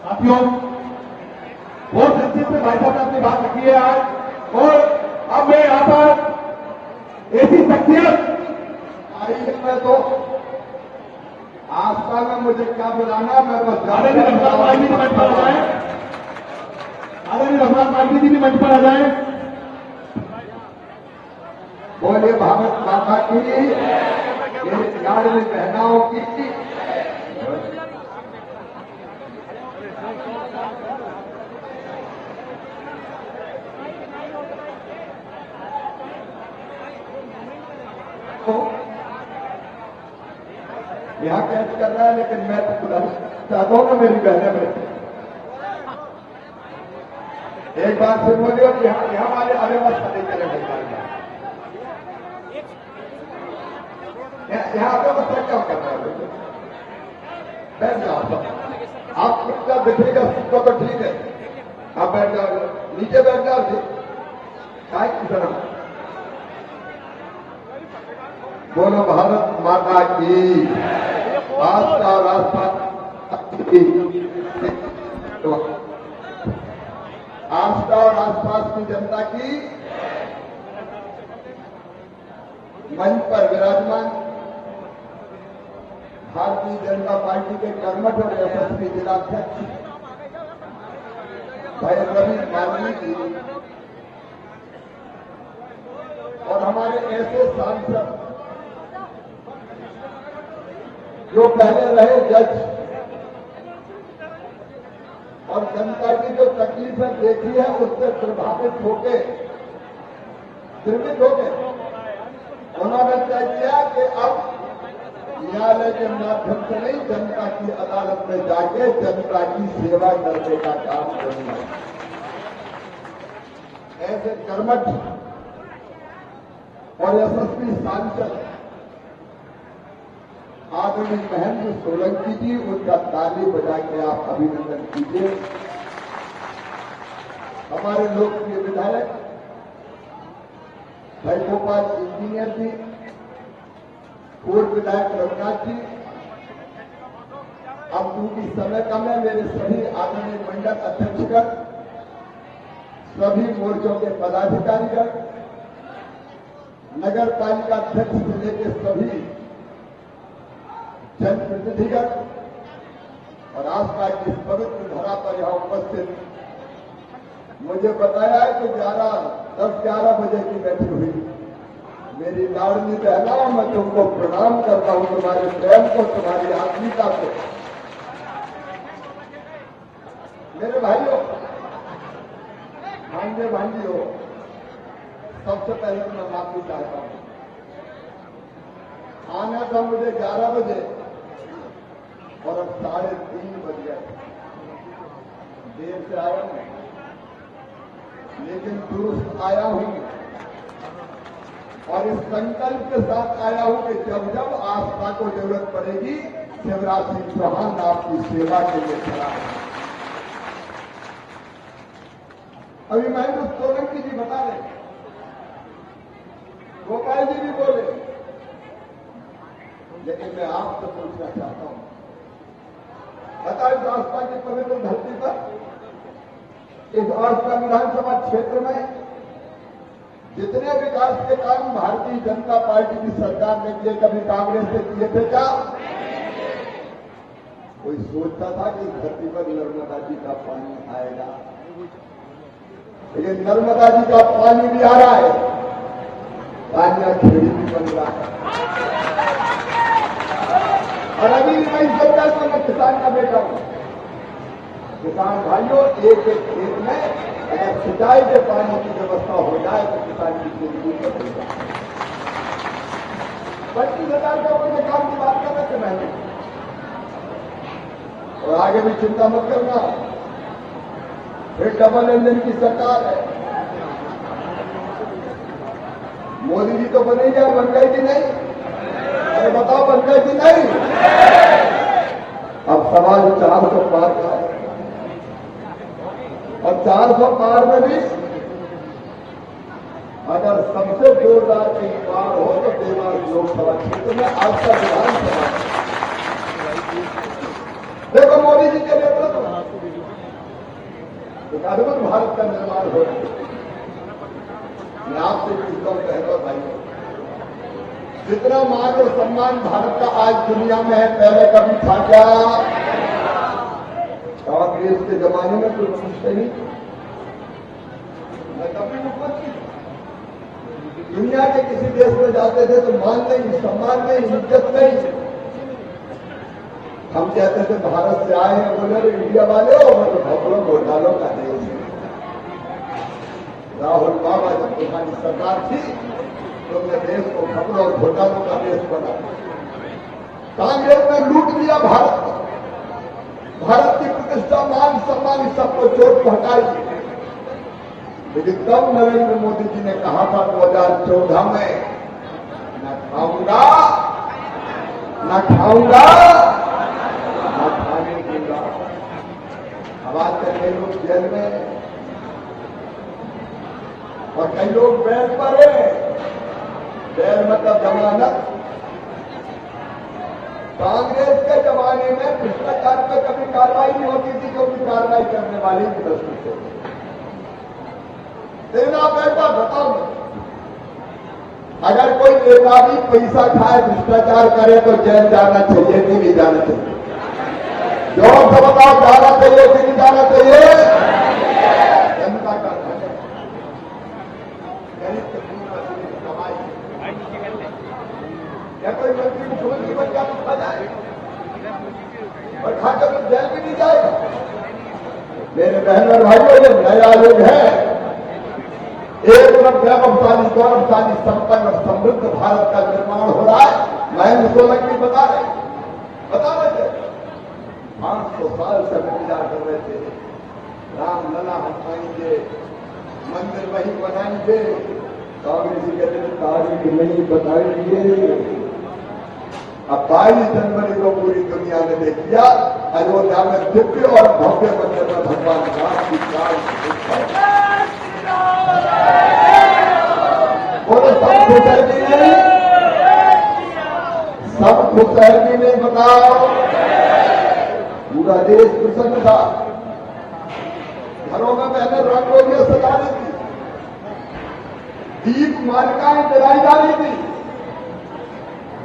साथियों, बहुत अच्छे से भाई साहब ने अपनी बात रखी है आज। और अब मैं यहाँ पर ऐसी शख्सियत आई है, मैं तो आस्था में मुझे क्या बुलाना, मैं बस आदरणीय रमजान मालवी जी मंच पर आ जाए। आदरणीय रमजान मालवी जी भी मंच पर आ जाए। बोले भारत माता की, मेरे लाडली बहनाओं की। यहाँ कैच कर रहा है, लेकिन मैं तो खुदा चाहता हूं ना मेरी बहनें बैठे। एक बार फिर बोलिए कि यहाँ वाले अव्यवस्था नहीं करें। यहाँ अव्यवस्था क्या कर रहा है? बैठ जाओ, आप कितना दिखेगा सबको तो ठीक है, आप बैठ जाओ, नीचे बैठ जाओ जी, काय की तरह। बोलो भारत माता की, आस्था और आस्था की, आस्था और आसपास की जनता की। मंच पर विराजमान भारतीय जनता पार्टी के कर्मठ और यशस्वी जिलाध्यक्ष भाई रवि मालवी जी और हमारे ऐसे सांसद जो पहले रहे जज और जनता की जो तकलीफें देखी है उससे प्रभावित होके, द्रवित होके उन्होंने तय किया कि अब न्यायालय के माध्यम से नहीं, जनता की अदालत में जाके जनता की सेवा करने का काम करूंगा। ऐसे कर्मठ और यशस्वी सांसद आदरणीय महेंद्र सोलंकी जी, उनका ताली बजा के आप अभिनंदन कीजिए। हमारे लोकप्रिय विधायक भाई गोपाल इंजीनियर जी, पूर्व विधायक रघुनाथ जी। अब क्योंकि समय कम है, मेरे सभी आदरणीय मंडल अध्यक्षगण, सभी मोर्चों के पदाधिकारीगण, नगर पालिका अध्यक्ष से लेकर सभी जनप्रतिनिधिगण और आसपास की इस पवित्र धरा पर यहां उपस्थित, मुझे बताया है कि 10-11 बजे की बैठी हुई मेरी लाडली बहनाओं, मैं तुमको प्रणाम करता हूं, तुम्हारे प्रेम को, तुम्हारी आत्मीयता को। मेरे भाइयों, भांजे भांजियों, सबसे पहले तो मैं माफी चाहता हूं। आना था मुझे 11 बजे और अब 3:30 बज गए। देर से आया हूं, लेकिन दुरुस्त आया हूं और इस संकल्प के साथ आया हूं कि जब जब आस्था को जरूरत पड़ेगी, शिवराज सिंह चौहान आपकी सेवा के लिए खड़ा है। अभी महेंद्र सोलंकी जी बता रहे, गोपाल जी भी बोले, लेकिन मैं आपसे पूछना चाहता हूं, बताइए, इस आस्था की पवित्र धरती पर, इस आस्था विधानसभा क्षेत्र में जितने विकास के काम भारतीय जनता पार्टी की सरकार ने किए, कभी कांग्रेस ने किए थे क्या? कोई सोचता था कि धरती पर नर्मदा जी का पानी आएगा? लेकिन नर्मदा जी का पानी भी आ रहा है, पानिया खेड़ी भी बन रहा है। और अभी भी मैं इस सरकार को, मैं किसान का बेटा हूं। किसान भाइयों, एक एक खेत में अगर सिंचाई के पानी की व्यवस्था हो जाए तो किसान की जिंदगी बदल जाए। 25,000 करोड़ के काम की बात कर रहे थे मैंने, और आगे भी चिंता मत करना, फिर डबल इंजन की सरकार है। मोदी जी तो बने गया, बन गए कि नहीं? अरे बताओ, बन गए कि नहीं? अब सवाल 400 पार का है, और 400 पार में भी अगर सबसे जोरदार एक पार हो तो देवास लोकसभा क्षेत्र में आज का विधानसभा। देखो मोदी जी के नेतृत्व एक अद्भुत भारत का निर्माण हो रहा है। मैं आपसे पूछता हूं कहता भाई, जितना मान और सम्मान भारत का आज दुनिया में है, पहले कभी था क्या? कांग्रेस के जमाने में कोई पूछते नहीं, मैं कभी मुख्यमंत्री दुनिया के किसी देश में जाते थे तो मान नहीं, सम्मान नहीं, इज्जत नहीं। हम कहते थे भारत से आए हैं, बोले इंडिया वाले हो, मैं तो भगलों घोटालों का देश है। राहुल बाबा जब तुम्हारी सरकार थी तुमने देश को खबरों और घोटालों का देश बना। कांग्रेस ने लूट लिया भारत को, भारत की प्रतिष्ठा, मान सम्मान सबको चोट पहुंचाई। लेकिन तब नरेंद्र मोदी जी ने कहा था 2014 में, न खाऊंगा, न खाऊंगा, न खाने दूंगा। अब आज तक कई लोग जेल में और कई लोग बेल पर है। बेल मतलब जमानत। कांग्रेस के जमाने में भ्रष्टाचार पर कभी कार्रवाई नहीं होती थी, क्योंकि कार्रवाई करने वाले भ्रष्ट थे। देना पैसा बताओ, अगर कोई नेता भी पैसा खाए, भ्रष्टाचार करे तो जेल जाना चाहिए कि नहीं जाना चाहिए? जोर से बताओ, जाना चाहिए कि नहीं जाना चाहिए? जनता का धन है, गरीब की कमाई। क्या कोई मंत्री मुख्यमंत्री बन गया तो खा जाए और खाकर तो जेल भी नहीं जाएगा? मेरे बहन और भाइयों, ये नया युग है। एक तरफ वैभवशाली, गौरवशाली, संपन्न और समृद्ध भारत का निर्माण हो रहा है। महेंद्र सोलंकी बता रहे थे 500 साल से इंतजार कर रहे थे, रामलला हटाएंगे, मंदिर वही बनाएंगे। कांग्रेस जी कहते थे तारीख नहीं बताएंगे। अब 22 जनवरी को पूरी दुनिया ने देख लिया, अयोध्या में दिव्य और भव्य मंदिर में भगवान राम की बोले सब खुश है कि नहीं? सब खुश है कि नहीं बताओ? पूरा देश प्रसन्न था। घरों में पहले रंगोलियां सजा रही थी, दीप मालिकाएं जलाई जा रही थी,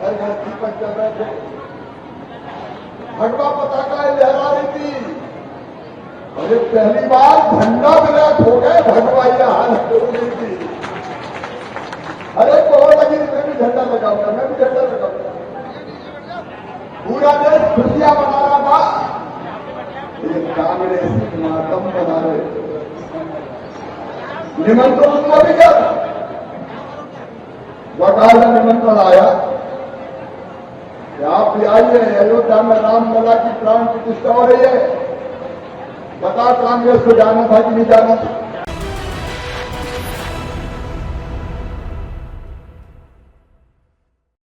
घर घर दीपक चल रहे थे, भगवा पताकाएं लहरा रही थी। और एक पहली बार झंडा ब्लैक हो गए, भगवा यह हालत हो गई थी। अरे बहुत लगी, मैं भी झंडा लगाऊंगा, मैं भी झंडा लगाऊंगा। पूरा देश खुशियां मना रहा था, लेकिन कांग्रेस मातम बना रहे थे। निमंत्रण उनको भी क्या वकाल में निमंत्रण आया कि आप भी आइए, अयोध्या में रामलला की प्राण प्रतिष्ठा हो रही है। बता कांग्रेस को जाना था कि नहीं जाना था?